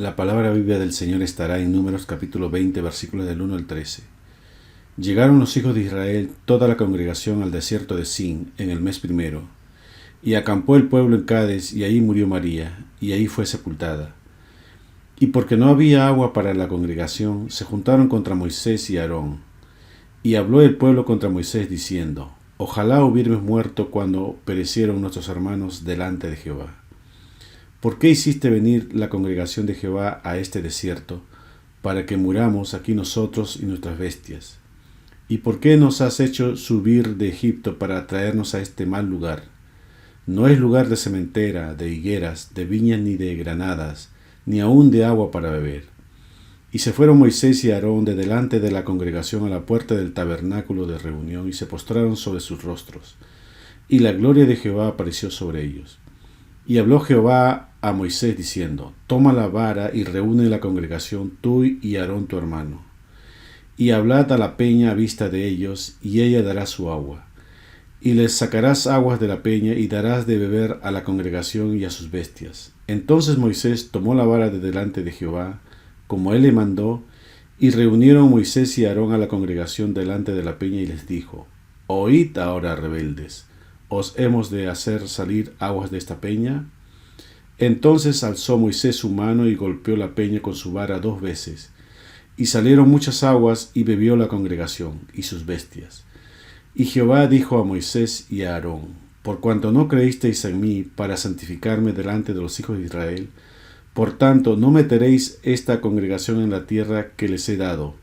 La palabra viva del Señor estará en Números capítulo 20, versículos del 1 al 13. Llegaron los hijos de Israel, toda la congregación, al desierto de Sin, en el mes primero. Y acampó el pueblo en Cades, y ahí murió María, y ahí fue sepultada. Y porque no había agua para la congregación, se juntaron contra Moisés y Aarón. Y habló el pueblo contra Moisés, diciendo: Ojalá hubiéramos muerto cuando perecieron nuestros hermanos delante de Jehová. ¿Por qué hiciste venir la congregación de Jehová a este desierto, para que muramos aquí nosotros y nuestras bestias? ¿Y por qué nos has hecho subir de Egipto para traernos a este mal lugar? No es lugar de sementera, de higueras, de viñas ni de granadas, ni aun de agua para beber. Y se fueron Moisés y Aarón de delante de la congregación a la puerta del tabernáculo de reunión, y se postraron sobre sus rostros. Y la gloria de Jehová apareció sobre ellos. Y habló Jehová a Moisés diciendo: Toma la vara y reúne la congregación, tú y Aarón tu hermano. Y hablad a la peña a vista de ellos, y ella dará su agua. Y les sacarás aguas de la peña, y darás de beber a la congregación y a sus bestias. Entonces Moisés tomó la vara de delante de Jehová, como él le mandó, y reunieron Moisés y Aarón a la congregación delante de la peña, y les dijo: Oíd ahora, rebeldes, ¿os hemos de hacer salir aguas de esta peña? Entonces alzó Moisés su mano y golpeó la peña con su vara 2 veces, y salieron muchas aguas, y bebió la congregación y sus bestias. Y Jehová dijo a Moisés y a Aarón: Por cuanto no creísteis en mí para santificarme delante de los hijos de Israel, por tanto no meteréis esta congregación en la tierra que les he dado.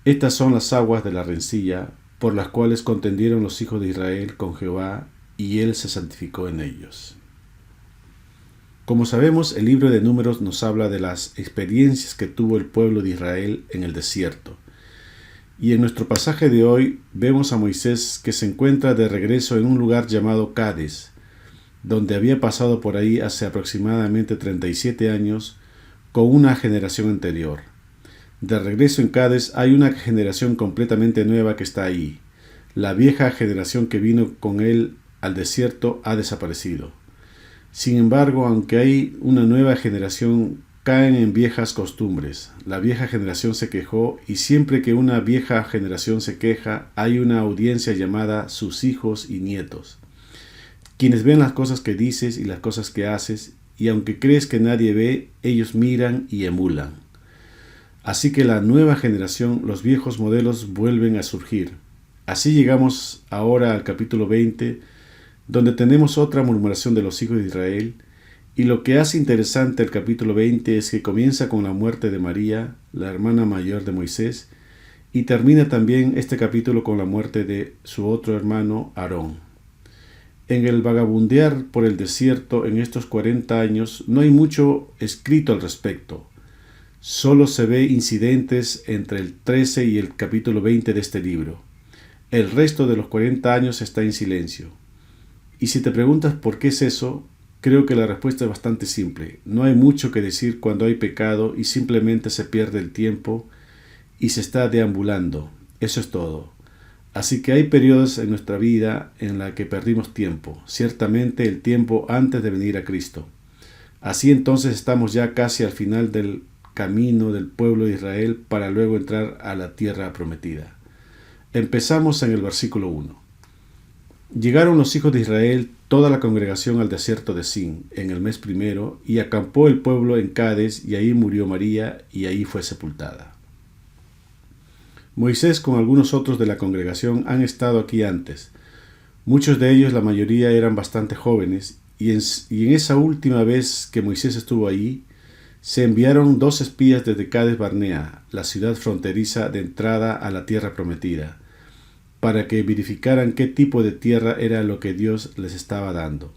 Estas son las aguas de la rencilla, por las cuales contendieron los hijos de Israel con Jehová, y él se santificó en ellos. Como sabemos, el libro de Números nos habla de las experiencias que tuvo el pueblo de Israel en el desierto. Y en nuestro pasaje de hoy vemos a Moisés que se encuentra de regreso en un lugar llamado Cades, donde había pasado por ahí hace aproximadamente 37 años con una generación anterior. De regreso en Cades hay una generación completamente nueva que está ahí. La vieja generación que vino con él al desierto ha desaparecido. Sin embargo, aunque hay una nueva generación, caen en viejas costumbres. La vieja generación se quejó, y siempre que una vieja generación se queja, hay una audiencia llamada sus hijos y nietos, quienes ven las cosas que dices y las cosas que haces, y aunque crees que nadie ve, ellos miran y emulan. Así que la nueva generación, los viejos modelos vuelven a surgir. Así llegamos ahora al capítulo 20, donde tenemos otra murmuración de los hijos de Israel, y lo que hace interesante el capítulo 20 es que comienza con la muerte de María, la hermana mayor de Moisés, y termina también este capítulo con la muerte de su otro hermano, Aarón. En el vagabundear por el desierto en estos 40 años no hay mucho escrito al respecto. Solo se ve incidentes entre el 13 y el capítulo 20 de este libro. El resto de los 40 años está en silencio. Y si te preguntas por qué es eso, creo que la respuesta es bastante simple. No hay mucho que decir cuando hay pecado y simplemente se pierde el tiempo y se está deambulando. Eso es todo. Así que hay periodos en nuestra vida en la que perdimos tiempo, ciertamente el tiempo antes de venir a Cristo. Así entonces estamos ya casi al final del camino del pueblo de Israel para luego entrar a la tierra prometida. Empezamos en el versículo 1. Llegaron los hijos de Israel, toda la congregación, al desierto de Sin, en el mes primero, y acampó el pueblo en Cades, y ahí murió María, y ahí fue sepultada. Moisés con algunos otros de la congregación han estado aquí antes. Muchos de ellos, la mayoría, eran bastante jóvenes, y en esa última vez que Moisés estuvo ahí, se enviaron 2 espías desde Cades Barnea, la ciudad fronteriza de entrada a la tierra prometida, para que verificaran qué tipo de tierra era lo que Dios les estaba dando.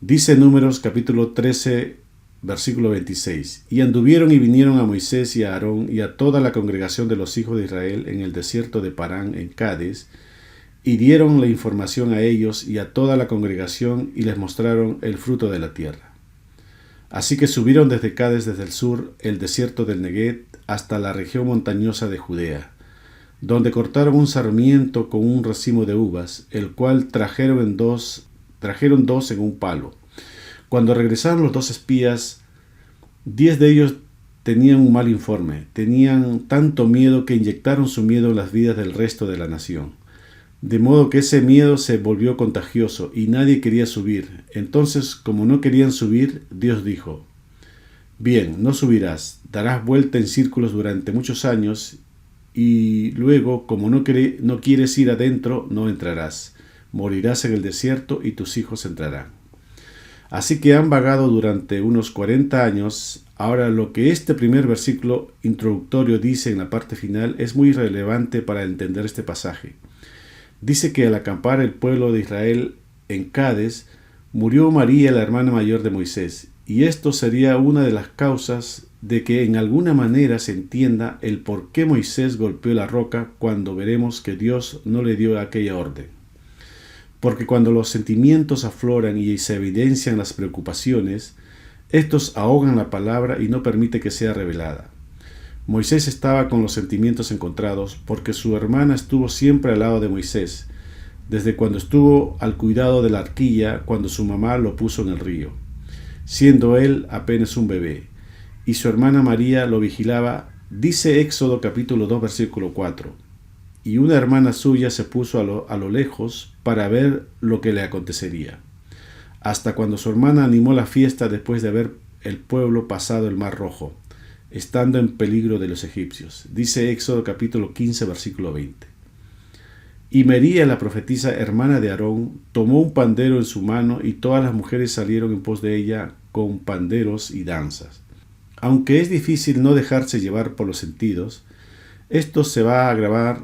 Dice Números capítulo 13, versículo 26, y anduvieron y vinieron a Moisés y a Aarón y a toda la congregación de los hijos de Israel en el desierto de Parán en Cades, y dieron la información a ellos y a toda la congregación, y les mostraron el fruto de la tierra. Así que subieron desde Cades, desde el sur, el desierto del Neguet, hasta la región montañosa de Judea, donde cortaron un sarmiento con un racimo de uvas, el cual trajeron dos en un palo. Cuando regresaron los 2 espías, 10 de ellos tenían un mal informe, tenían tanto miedo que inyectaron su miedo en las vidas del resto de la nación. De modo que ese miedo se volvió contagioso y nadie quería subir. Entonces, como no querían subir, Dios dijo: bien, no subirás, darás vuelta en círculos durante muchos años y luego, como no quieres ir adentro, no entrarás. Morirás en el desierto y tus hijos entrarán. Así que han vagado durante unos 40 años. Ahora, lo que este primer versículo introductorio dice en la parte final es muy relevante para entender este pasaje. Dice que al acampar el pueblo de Israel en Cades, murió María, la hermana mayor de Moisés, y esto sería una de las causas de que en alguna manera se entienda el por qué Moisés golpeó la roca cuando veremos que Dios no le dio aquella orden. Porque cuando los sentimientos afloran y se evidencian las preocupaciones, estos ahogan la palabra y no permite que sea revelada. Moisés estaba con los sentimientos encontrados porque su hermana estuvo siempre al lado de Moisés, desde cuando estuvo al cuidado de la arquilla cuando su mamá lo puso en el río, siendo él apenas un bebé, y su hermana María lo vigilaba. Dice Éxodo capítulo 2 versículo 4, y una hermana suya se puso a lo lejos para ver lo que le acontecería, hasta cuando su hermana animó la fiesta después de haber el pueblo pasado el Mar Rojo, estando en peligro de los egipcios. Dice Éxodo capítulo 15 versículo 20. Y María, la profetisa hermana de Aarón, tomó un pandero en su mano y todas las mujeres salieron en pos de ella con panderos y danzas. Aunque es difícil no dejarse llevar por los sentidos, esto se agrava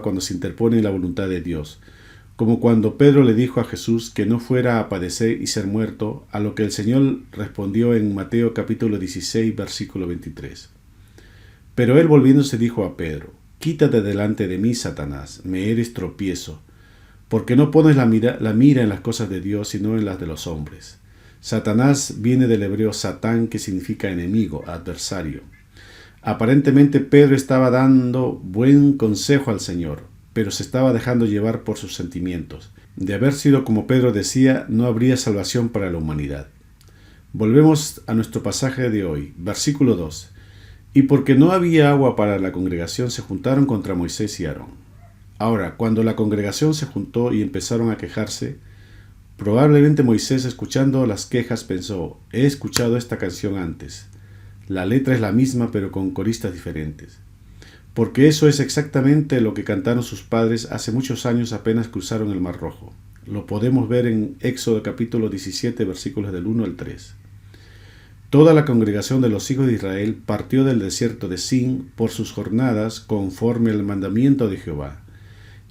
cuando se interpone la voluntad de Dios, como cuando Pedro le dijo a Jesús que no fuera a padecer y ser muerto, a lo que el Señor respondió en Mateo capítulo 16 versículo 23. Pero él volviéndose dijo a Pedro: quítate delante de mí, Satanás, me eres tropiezo, porque no pones la mira en las cosas de Dios, sino en las de los hombres. Satanás viene del hebreo satán, que significa enemigo, adversario. Aparentemente Pedro estaba dando buen consejo al Señor, pero se estaba dejando llevar por sus sentimientos. De haber sido como Pedro decía, no habría salvación para la humanidad. Volvemos a nuestro pasaje de hoy, versículo 2. Y porque no había agua para la congregación, se juntaron contra Moisés y Aarón. Ahora, cuando la congregación se juntó y empezaron a quejarse, probablemente Moisés, escuchando las quejas, pensó: he escuchado esta canción antes. La letra es la misma, pero con coristas diferentes. Porque eso es exactamente lo que cantaron sus padres hace muchos años apenas cruzaron el Mar Rojo. Lo podemos ver en Éxodo capítulo 17, versículos del 1 al 3. Toda la congregación de los hijos de Israel partió del desierto de Sin por sus jornadas conforme al mandamiento de Jehová,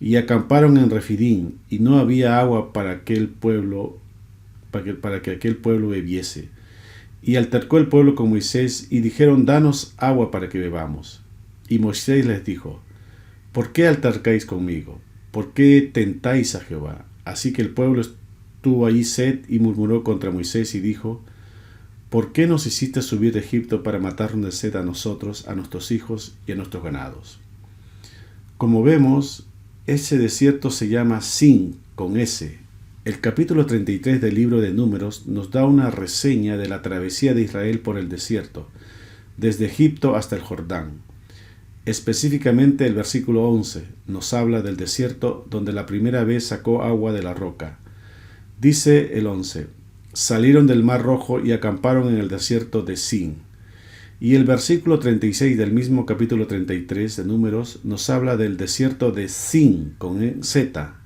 y acamparon en Refidim, y no había agua para que aquel pueblo bebiese. Y altercó el pueblo con Moisés, y dijeron: danos agua para que bebamos. Y Moisés les dijo: ¿por qué altercáis conmigo? ¿Por qué tentáis a Jehová? Así que el pueblo tuvo allí sed y murmuró contra Moisés y dijo: ¿por qué nos hiciste subir de Egipto para matarnos de sed a nosotros, a nuestros hijos y a nuestros ganados? Como vemos, ese desierto se llama Sin, con S. El capítulo 33 del libro de Números nos da una reseña de la travesía de Israel por el desierto, desde Egipto hasta el Jordán. Específicamente el versículo 11 nos habla del desierto donde la primera vez sacó agua de la roca. Dice el 11: salieron del Mar Rojo y acamparon en el desierto de Sin. Y el versículo 36 del mismo capítulo 33 de Números nos habla del desierto de Sin, con Z.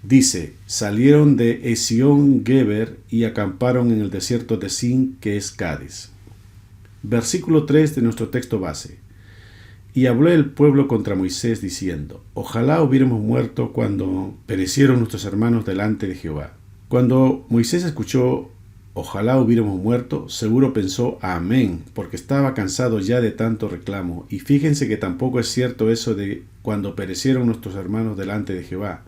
Dice: salieron de Esión Geber y acamparon en el desierto de Sin, que es Cades. Versículo 3 de nuestro texto base: y habló el pueblo contra Moisés diciendo: ojalá hubiéramos muerto cuando perecieron nuestros hermanos delante de Jehová. Cuando Moisés escuchó ojalá hubiéramos muerto, seguro pensó amén, porque estaba cansado ya de tanto reclamo. Y fíjense que tampoco es cierto eso de cuando perecieron nuestros hermanos delante de Jehová,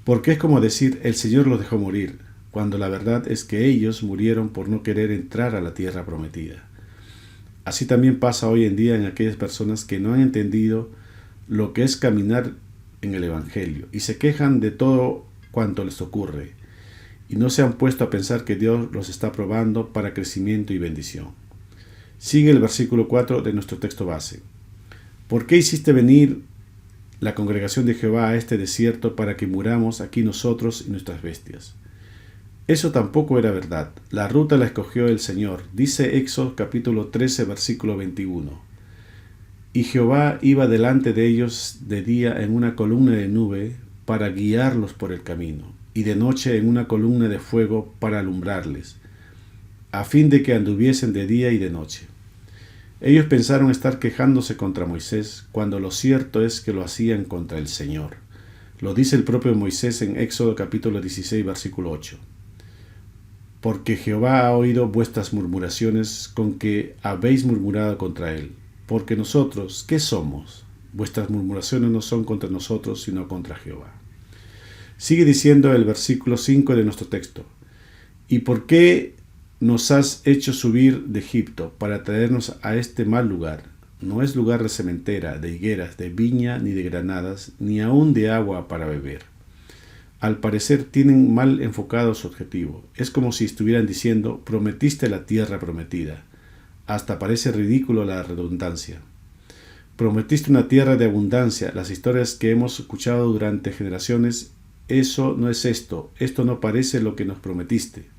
porque es como decir el Señor los dejó morir, cuando la verdad es que ellos murieron por no querer entrar a la tierra prometida. Así también pasa hoy en día en aquellas personas que no han entendido lo que es caminar en el Evangelio y se quejan de todo cuanto les ocurre y no se han puesto a pensar que Dios los está probando para crecimiento y bendición. Sigue el versículo 4 de nuestro texto base. ¿Por qué hiciste venir la congregación de Jehová a este desierto para que muramos aquí nosotros y nuestras bestias? Eso tampoco era verdad. La ruta la escogió el Señor. Dice Éxodo capítulo 13, versículo 21. Y Jehová iba delante de ellos de día en una columna de nube para guiarlos por el camino, y de noche en una columna de fuego para alumbrarles, a fin de que anduviesen de día y de noche. Ellos pensaron estar quejándose contra Moisés, cuando lo cierto es que lo hacían contra el Señor. Lo dice el propio Moisés en Éxodo capítulo 16, versículo 8. Porque Jehová ha oído vuestras murmuraciones con que habéis murmurado contra él. Porque nosotros, ¿qué somos? Vuestras murmuraciones no son contra nosotros, sino contra Jehová. Sigue diciendo el versículo 5 de nuestro texto. ¿Y por qué nos has hecho subir de Egipto para traernos a este mal lugar? No es lugar de sementera, de higueras, de viña, ni de granadas, ni aun de agua para beber. Al parecer tienen mal enfocado su objetivo. Es como si estuvieran diciendo, prometiste la tierra prometida. Hasta parece ridículo la redundancia. Prometiste una tierra de abundancia. Las historias que hemos escuchado durante generaciones, eso no es esto no parece lo que nos prometiste.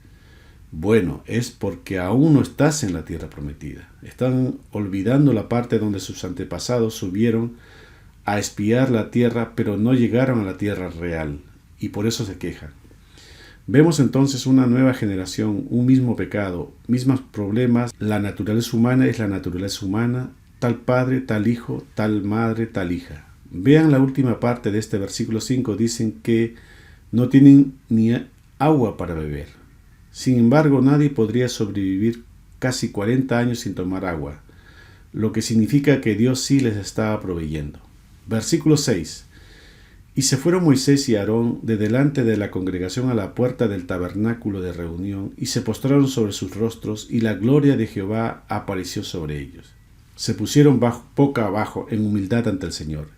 Bueno, es porque aún no estás en la tierra prometida. Están olvidando la parte donde sus antepasados subieron a espiar la tierra, pero no llegaron a la tierra real, y por eso se quejan. Vemos entonces una nueva generación, un mismo pecado, mismos problemas. La naturaleza humana es la naturaleza humana, tal padre, tal hijo, tal madre, tal hija. Vean la última parte de este versículo 5, dicen que no tienen ni agua para beber. Sin embargo, nadie podría sobrevivir casi 40 años sin tomar agua, lo que significa que Dios sí les estaba proveyendo. Versículo 6. Y se fueron Moisés y Aarón de delante de la congregación a la puerta del tabernáculo de reunión, y se postraron sobre sus rostros, y la gloria de Jehová apareció sobre ellos. Se pusieron boca abajo en humildad ante el Señor.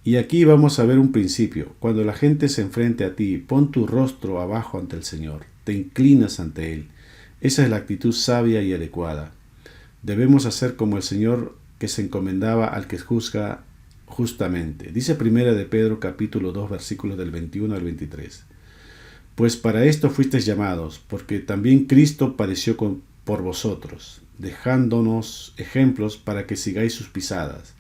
Y aquí vamos a ver un principio. Cuando la gente se enfrente a ti, pon tu rostro abajo ante el Señor. Te inclinas ante Él. Esa es la actitud sabia y adecuada. Debemos hacer como el Señor, que se encomendaba al que juzga justamente. Dice primera de Pedro capítulo 2 versículos del 21 al 23. Pues para esto fuisteis llamados, porque también Cristo padeció por vosotros, dejándonos ejemplos para que sigáis sus pisadas,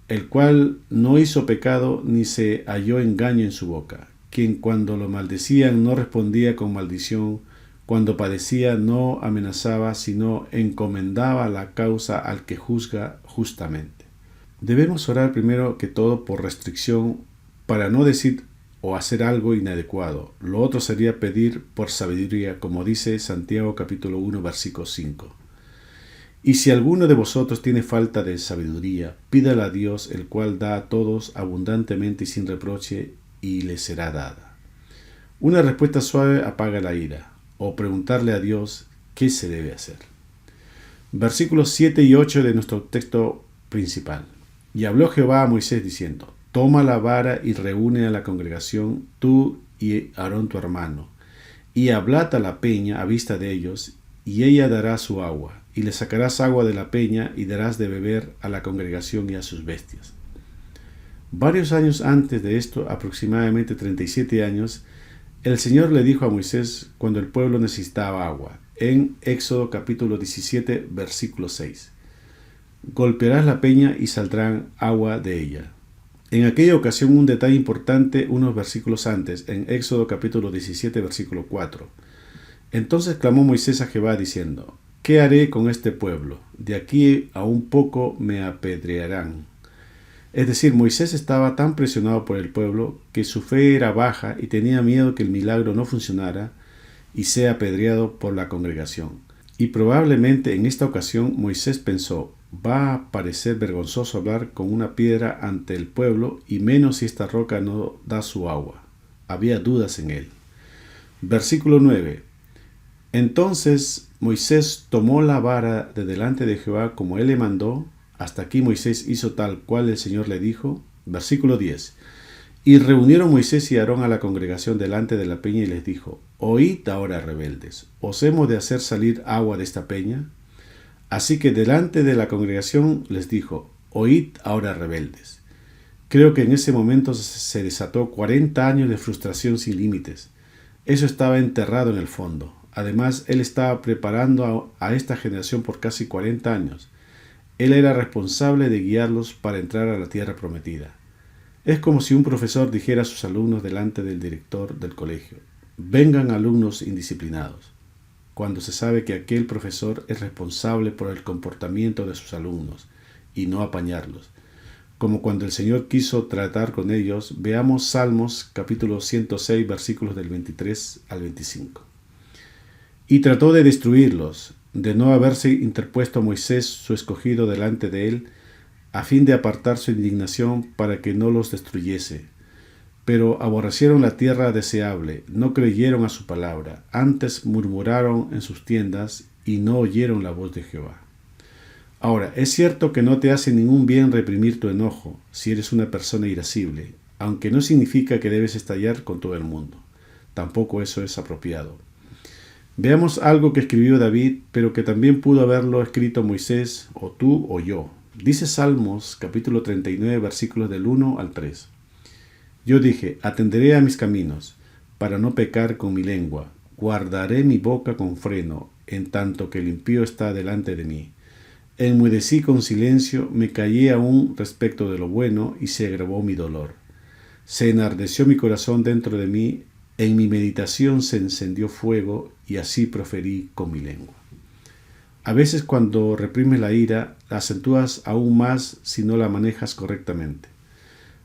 el cual no hizo pecado ni se halló engaño en su boca, quien cuando lo maldecían no respondía con maldición, cuando padecía no amenazaba, sino encomendaba la causa al que juzga justamente. Debemos orar primero que todo por restricción, para no decir o hacer algo inadecuado. Lo otro sería pedir por sabiduría, como dice Santiago capítulo 1 versículo 5. Y si alguno de vosotros tiene falta de sabiduría, pídala a Dios, el cual da a todos abundantemente y sin reproche, y le será dada. Una respuesta suave apaga la ira, o preguntarle a Dios qué se debe hacer. Versículos 7 y 8 de nuestro texto principal. Y habló Jehová a Moisés diciendo, toma la vara y reúne a la congregación, tú y Aarón tu hermano, y hablad a la peña a vista de ellos, y ella dará su agua, y le sacarás agua de la peña, y darás de beber a la congregación y a sus bestias. Varios años antes de esto, aproximadamente 37 años, el Señor le dijo a Moisés cuando el pueblo necesitaba agua, en Éxodo capítulo 17, versículo 6. Golpearás la peña y saldrán agua de ella. En aquella ocasión un detalle importante unos versículos antes, en Éxodo capítulo 17, versículo 4. Entonces clamó Moisés a Jehová diciendo, ¿qué haré con este pueblo? De aquí a un poco me apedrearán. Es decir, Moisés estaba tan presionado por el pueblo que su fe era baja y tenía miedo que el milagro no funcionara y sea apedreado por la congregación. Y probablemente en esta ocasión Moisés pensó, va a parecer vergonzoso hablar con una piedra ante el pueblo, y menos si esta roca no da su agua. Había dudas en él. Versículo 9. Entonces Moisés tomó la vara de delante de Jehová como él le mandó. Hasta aquí Moisés hizo tal cual el Señor le dijo. Versículo 10. Y reunieron Moisés y Aarón a la congregación delante de la peña y les dijo, oíd ahora rebeldes, ¿os hemos de hacer salir agua de esta peña? Así que delante de la congregación les dijo: oíd ahora, rebeldes. Creo que en ese momento se desató 40 años de frustración sin límites. Eso estaba enterrado en el fondo. Además, él estaba preparando a esta generación por casi 40 años. Él era responsable de guiarlos para entrar a la tierra prometida. Es como si un profesor dijera a sus alumnos delante del director del colegio: vengan alumnos indisciplinados, cuando se sabe que aquel profesor es responsable por el comportamiento de sus alumnos y no apañarlos. Como cuando el Señor quiso tratar con ellos, veamos Salmos capítulo 106 versículos del 23 al 25. Y trató de destruirlos, de no haberse interpuesto Moisés su escogido delante de él, a fin de apartar su indignación para que no los destruyese. Pero aborrecieron la tierra deseable, no creyeron a su palabra, antes murmuraron en sus tiendas y no oyeron la voz de Jehová. Ahora, es cierto que no te hace ningún bien reprimir tu enojo si eres una persona irascible, aunque no significa que debes estallar con todo el mundo. Tampoco eso es apropiado. Veamos algo que escribió David, pero que también pudo haberlo escrito Moisés, o tú o yo. Dice Salmos capítulo 39 versículos del 1 al 3. Yo dije: atenderé a mis caminos, para no pecar con mi lengua. Guardaré mi boca con freno, en tanto que el impío está delante de mí. Enmudecí con silencio, me callé aún respecto de lo bueno, y se agravó mi dolor. Se enardeció mi corazón dentro de mí, en mi meditación se encendió fuego, y así proferí con mi lengua. A veces cuando reprimes la ira, la acentúas aún más si no la manejas correctamente.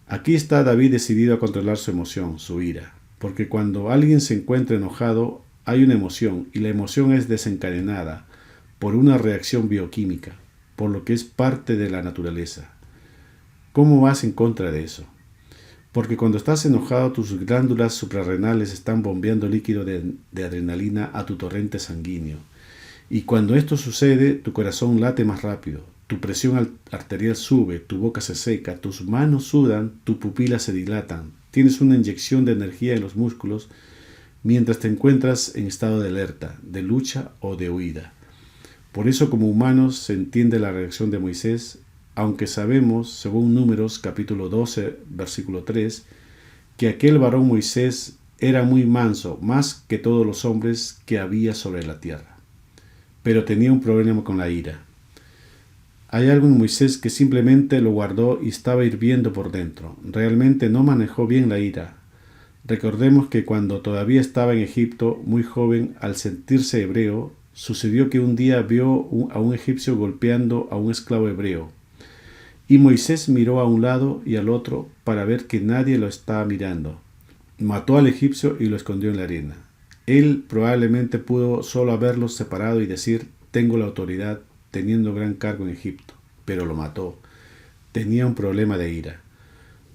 Aquí está David decidido a controlar su emoción, su ira, porque cuando alguien se encuentra enojado, hay una emoción, y la emoción es desencadenada por una reacción bioquímica, por lo que es parte de la naturaleza. ¿Cómo vas en contra de eso? Porque cuando estás enojado, tus glándulas suprarrenales están bombeando líquido de adrenalina a tu torrente sanguíneo. Y cuando esto sucede, tu corazón late más rápido, tu presión arterial sube, tu boca se seca, tus manos sudan, tus pupilas se dilatan, tienes una inyección de energía en los músculos mientras te encuentras en estado de alerta, de lucha o de huida. Por eso, como humanos, se entiende la reacción de Moisés, aunque sabemos, según Números capítulo 12, versículo 3, que aquel varón Moisés era muy manso, más que todos los hombres que había sobre la tierra. Pero tenía un problema con la ira. Hay algo en Moisés que simplemente lo guardó y estaba hirviendo por dentro. Realmente no manejó bien la ira. Recordemos que cuando todavía estaba en Egipto, muy joven, al sentirse hebreo, sucedió que un día vio a un egipcio golpeando a un esclavo hebreo. Y Moisés miró a un lado y al otro para ver que nadie lo estaba mirando. Mató al egipcio y lo escondió en la arena. Él probablemente pudo solo haberlos separado y decir: tengo la autoridad, teniendo gran cargo en Egipto. Pero lo mató. Tenía un problema de ira.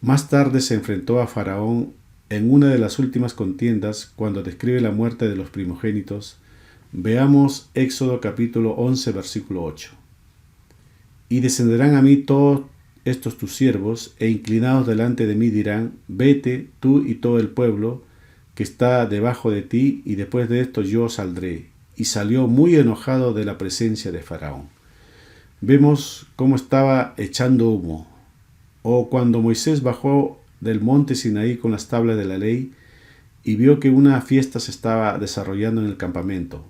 Más tarde se enfrentó a Faraón en una de las últimas contiendas cuando describe la muerte de los primogénitos. Veamos Éxodo capítulo 11 versículo 8. Y descenderán a mí todos estos tus siervos, e inclinados delante de mí dirán: vete, tú y todo el pueblo que está debajo de ti, y después de esto yo saldré. Y salió muy enojado de la presencia de Faraón. Vemos cómo estaba echando humo. O cuando Moisés bajó del monte Sinaí con las tablas de la ley y vio que una fiesta se estaba desarrollando en el campamento,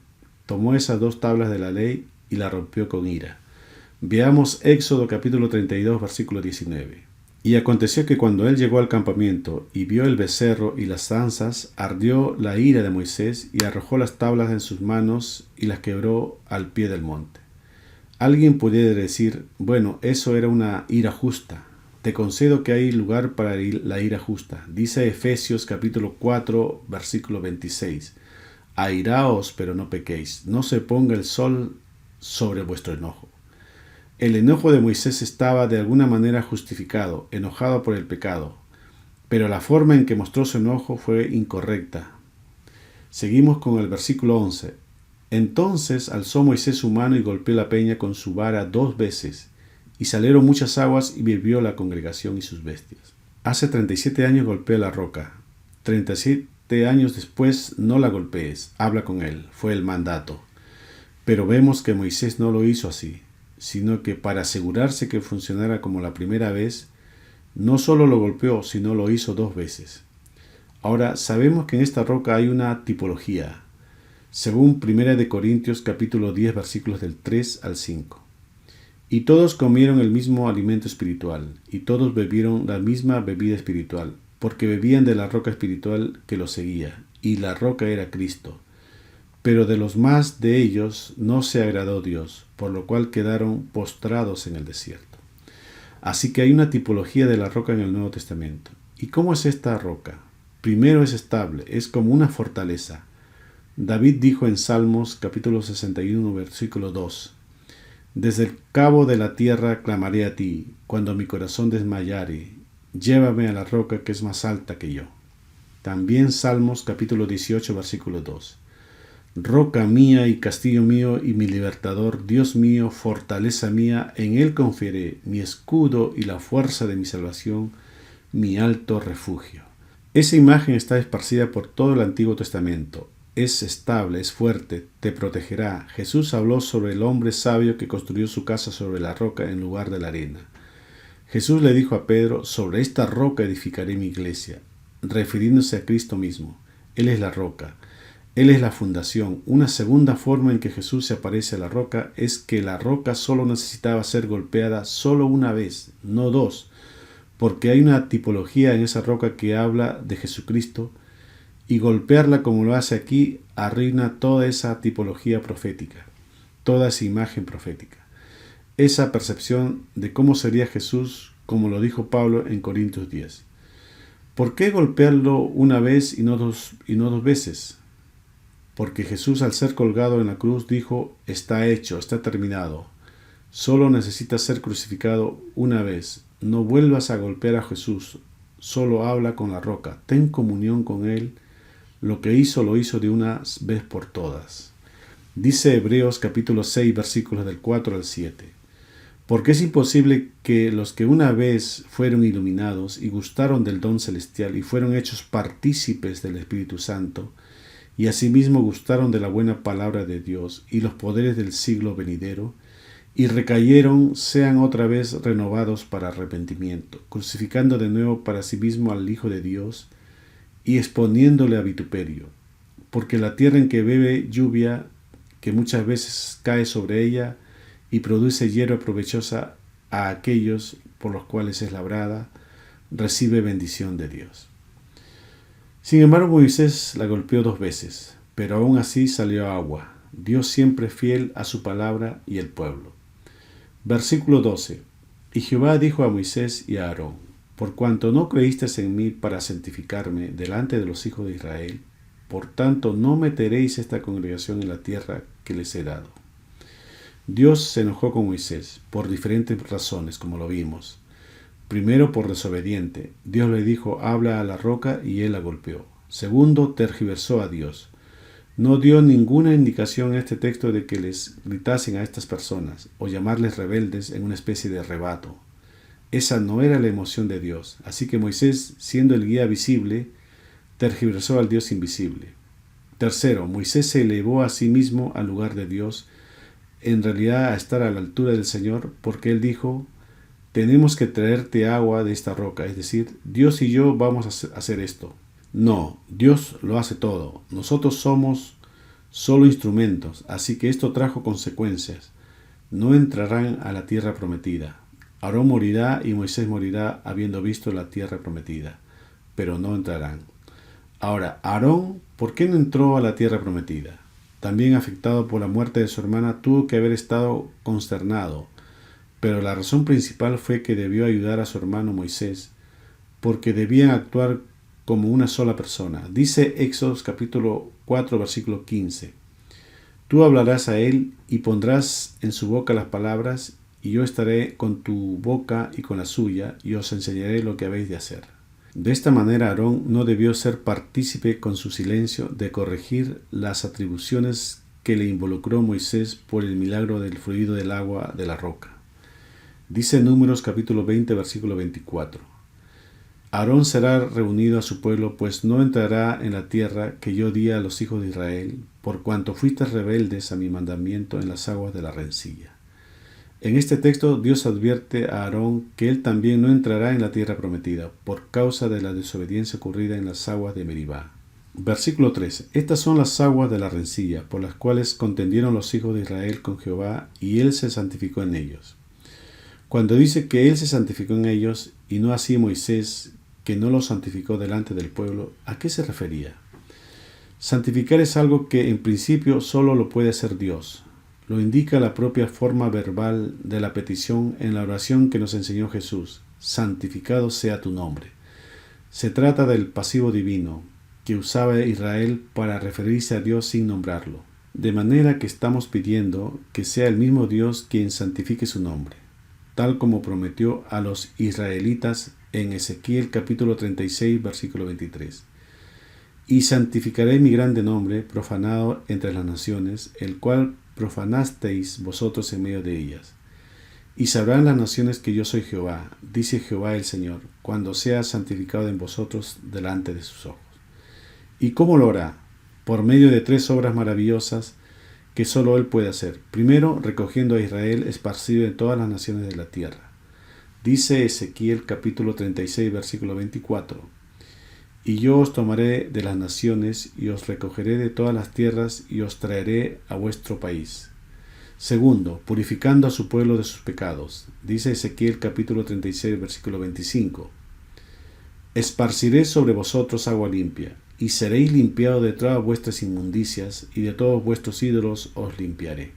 tomó esas 2 tablas de la ley y la rompió con ira. Veamos Éxodo capítulo 32 versículo 19. Y aconteció que cuando él llegó al campamento y vio el becerro y las zarzas, ardió la ira de Moisés y arrojó las tablas en sus manos y las quebró al pie del monte. Alguien pudiera decir: bueno, eso era una ira justa. Te concedo que hay lugar para la ira justa. Dice Efesios capítulo 4 versículo 26. Airaos, pero no pequéis, no se ponga el sol sobre vuestro enojo. El enojo de Moisés estaba de alguna manera justificado, enojado por el pecado, pero la forma en que mostró su enojo fue incorrecta. Seguimos con el versículo 11. Entonces alzó Moisés su mano y golpeó la peña con su vara 2 veces, y salieron muchas aguas y bebió la congregación y sus bestias. Hace 37 años golpeé la roca. 37 años después no la golpees, habla con él, fue el mandato. Pero vemos que Moisés no lo hizo así, sino que para asegurarse que funcionara como la primera vez, no solo lo golpeó, sino lo hizo 2 veces. Ahora, sabemos que en esta roca hay una tipología, según 1 Corintios capítulo 10 versículos del 3 al 5. Y todos comieron el mismo alimento espiritual, y todos bebieron la misma bebida espiritual, porque bebían de la roca espiritual que los seguía, y la roca era Cristo. Pero de los más de ellos no se agradó Dios, por lo cual quedaron postrados en el desierto. Así que hay una tipología de la roca en el Nuevo Testamento. ¿Y cómo es esta roca? Primero, es estable, es como una fortaleza. David dijo en Salmos capítulo 61 versículo 2: Desde el cabo de la tierra clamaré a ti, cuando mi corazón desmayare, llévame a la roca que es más alta que yo. También Salmos capítulo 18 versículo 2: Roca mía y castillo mío y mi libertador, Dios mío, fortaleza mía, en él confiaré, mi escudo y la fuerza de mi salvación, mi alto refugio. Esa imagen está esparcida por todo el Antiguo Testamento. Es estable, es fuerte, te protegerá. Jesús habló sobre el hombre sabio que construyó su casa sobre la roca en lugar de la arena. Jesús le dijo a Pedro: sobre esta roca edificaré mi iglesia, refiriéndose a Cristo mismo. Él es la roca. Él es la fundación. Una segunda forma en que Jesús se aparece a la roca es que la roca solo necesitaba ser golpeada solo una vez, no 2, porque hay una tipología en esa roca que habla de Jesucristo, y golpearla como lo hace aquí arruina toda esa tipología profética, toda esa imagen profética, esa percepción de cómo sería Jesús, como lo dijo Pablo en Corintios 10. ¿Por qué golpearlo una vez y no dos veces? Porque Jesús, al ser colgado en la cruz, dijo: está hecho, está terminado. Solo necesita ser crucificado una vez. No vuelvas a golpear a Jesús. Solo habla con la roca. Ten comunión con Él. Lo que hizo, lo hizo de una vez por todas. Dice Hebreos capítulo 6, versículos del 4 al 7. Porque es imposible que los que una vez fueron iluminados y gustaron del don celestial y fueron hechos partícipes del Espíritu Santo, y asimismo gustaron de la buena palabra de Dios y los poderes del siglo venidero, y recayeron, sean otra vez renovados para arrepentimiento, crucificando de nuevo para sí mismo al Hijo de Dios y exponiéndole a vituperio. Porque la tierra en que bebe lluvia, que muchas veces cae sobre ella y produce hierba provechosa a aquellos por los cuales es labrada, recibe bendición de Dios. Sin embargo, Moisés la golpeó 2 veces, pero aún así salió agua. Dios siempre fiel a su palabra y el pueblo. Versículo 12. Y Jehová dijo a Moisés y a Aarón: por cuanto no creísteis en mí para santificarme delante de los hijos de Israel, por tanto no meteréis esta congregación en la tierra que les he dado. Dios se enojó con Moisés por diferentes razones, como lo vimos. Primero, por desobediente. Dios le dijo: habla a la roca, y él la golpeó. Segundo, tergiversó a Dios. No dio ninguna indicación en este texto de que les gritasen a estas personas o llamarles rebeldes en una especie de arrebato. Esa no era la emoción de Dios. Así que Moisés, siendo el guía visible, tergiversó al Dios invisible. Tercero, Moisés se elevó a sí mismo al lugar de Dios, en realidad a estar a la altura del Señor, porque él dijo: tenemos que traerte agua de esta roca, es decir, Dios y yo vamos a hacer esto. No, Dios lo hace todo. Nosotros somos solo instrumentos, así que esto trajo consecuencias. No entrarán a la tierra prometida. Aarón morirá y Moisés morirá habiendo visto la tierra prometida, pero no entrarán. Ahora, Aarón, ¿por qué no entró a la tierra prometida? También afectado por la muerte de su hermana, tuvo que haber estado consternado, pero la razón principal fue que debió ayudar a su hermano Moisés, porque debían actuar como una sola persona. Dice Éxodo capítulo 4, versículo 15. Tú hablarás a él y pondrás en su boca las palabras, y yo estaré con tu boca y con la suya, y os enseñaré lo que habéis de hacer. De esta manera Aarón no debió ser partícipe con su silencio de corregir las atribuciones que le involucró Moisés por el milagro del fluido del agua de la roca. Dice Números capítulo 20, versículo 24. Aarón será reunido a su pueblo, pues no entrará en la tierra que yo di a los hijos de Israel, por cuanto fuiste rebeldes a mi mandamiento en las aguas de la rencilla. En este texto Dios advierte a Aarón que él también no entrará en la tierra prometida, por causa de la desobediencia ocurrida en las aguas de Meribá. Versículo 13. Estas son las aguas de la rencilla, por las cuales contendieron los hijos de Israel con Jehová, y él se santificó en ellos. Cuando dice que él se santificó en ellos, y no así Moisés, que no los santificó delante del pueblo, ¿a qué se refería? Santificar es algo que en principio solo lo puede hacer Dios. Lo indica la propia forma verbal de la petición en la oración que nos enseñó Jesús: santificado sea tu nombre. Se trata del pasivo divino que usaba Israel para referirse a Dios sin nombrarlo, de manera que estamos pidiendo que sea el mismo Dios quien santifique su nombre, tal como prometió a los israelitas en Ezequiel capítulo 36, versículo 23. Y santificaré mi grande nombre, profanado entre las naciones, el cual profanasteis vosotros en medio de ellas. Y sabrán las naciones que yo soy Jehová, dice Jehová el Señor, cuando sea santificado en vosotros delante de sus ojos. ¿Y cómo lo hará? Por medio de 3 obras maravillosas que solo Él puede hacer. Primero, recogiendo a Israel esparcido en todas las naciones de la tierra. Dice Ezequiel capítulo 36, versículo 24. Y yo os tomaré de las naciones, y os recogeré de todas las tierras, y os traeré a vuestro país. Segundo, purificando a su pueblo de sus pecados. Dice Ezequiel capítulo 36, versículo 25. Esparciré sobre vosotros agua limpia, y seréis limpiados de todas vuestras inmundicias, y de todos vuestros ídolos os limpiaré.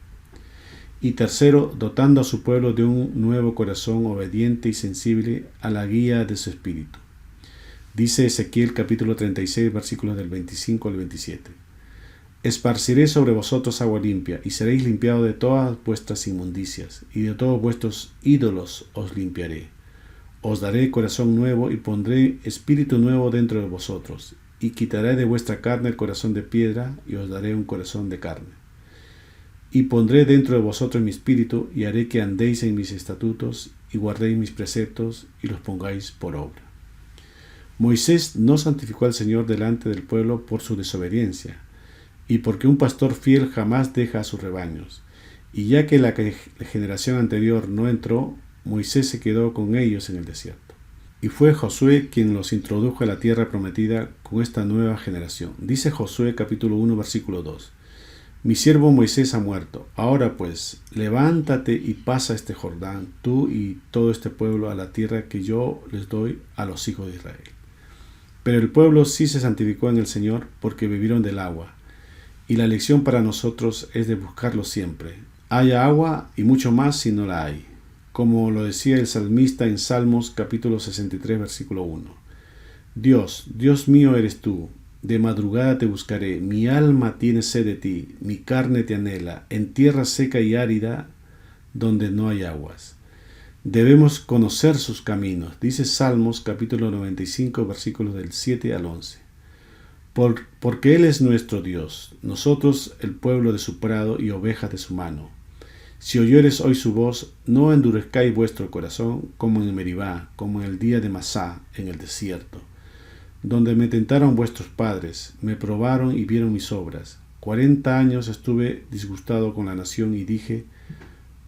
Y tercero, dotando a su pueblo de un nuevo corazón obediente y sensible a la guía de su espíritu. Dice Ezequiel capítulo 36, versículos del 25 al 27. Esparciré sobre vosotros agua limpia, y seréis limpiados de todas vuestras inmundicias, y de todos vuestros ídolos os limpiaré. Os daré corazón nuevo, y pondré espíritu nuevo dentro de vosotros, y quitaré de vuestra carne el corazón de piedra, y os daré un corazón de carne. Y pondré dentro de vosotros mi espíritu, y haré que andéis en mis estatutos, y guardéis mis preceptos, y los pongáis por obra. Moisés no santificó al Señor delante del pueblo por su desobediencia, y porque un pastor fiel jamás deja a sus rebaños. Y ya que la generación anterior no entró, Moisés se quedó con ellos en el desierto. Y fue Josué quien los introdujo a la tierra prometida con esta nueva generación. Dice Josué capítulo 1, versículo 2. Mi siervo Moisés ha muerto. Ahora pues, levántate y pasa este Jordán, tú y todo este pueblo, a la tierra que yo les doy a los hijos de Israel. Pero el pueblo sí se santificó en el Señor, porque bebieron del agua. Y la lección para nosotros es de buscarlo siempre. Haya agua y mucho más si no la hay. Como lo decía el salmista en Salmos capítulo 63, versículo 1. Dios, Dios mío eres tú. De madrugada te buscaré, mi alma tiene sed de ti, mi carne te anhela, en tierra seca y árida, donde no hay aguas. Debemos conocer sus caminos, dice Salmos capítulo 95, versículos del 7 al 11. Porque Él es nuestro Dios, nosotros el pueblo de su prado y ovejas de su mano. Si oyeres hoy su voz, no endurezcáis vuestro corazón, como en Meribá, como en el día de Masá, en el desierto, donde me tentaron vuestros padres, me probaron y vieron mis obras. 40 años estuve disgustado con la nación y dije,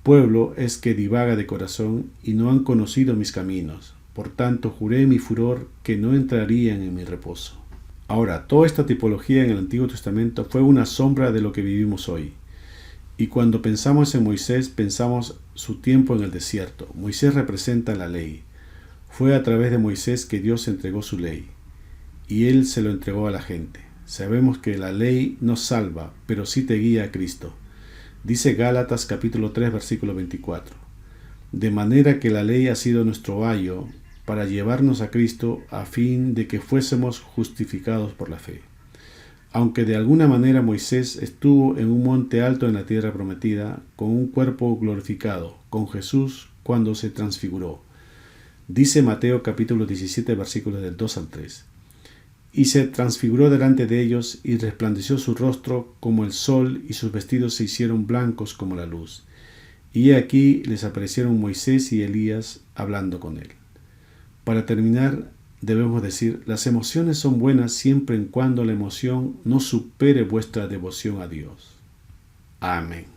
pueblo es que divaga de corazón y no han conocido mis caminos. Por tanto, juré en mi furor que no entrarían en mi reposo. Ahora, toda esta tipología en el Antiguo Testamento fue una sombra de lo que vivimos hoy. Y cuando pensamos en Moisés, pensamos su tiempo en el desierto. Moisés representa la ley. Fue a través de Moisés que Dios entregó su ley. Y él se lo entregó a la gente. Sabemos que la ley no salva, pero sí te guía a Cristo. Dice Gálatas capítulo 3, versículo 24. De manera que la ley ha sido nuestro ayo para llevarnos a Cristo a fin de que fuésemos justificados por la fe. Aunque de alguna manera Moisés estuvo en un monte alto en la tierra prometida, con un cuerpo glorificado, con Jesús cuando se transfiguró. Dice Mateo capítulo 17, versículos del 2 al 3. Y se transfiguró delante de ellos, y resplandeció su rostro como el sol, y sus vestidos se hicieron blancos como la luz. Y aquí les aparecieron Moisés y Elías hablando con él. Para terminar, debemos decir, las emociones son buenas siempre y cuando la emoción no supere vuestra devoción a Dios. Amén.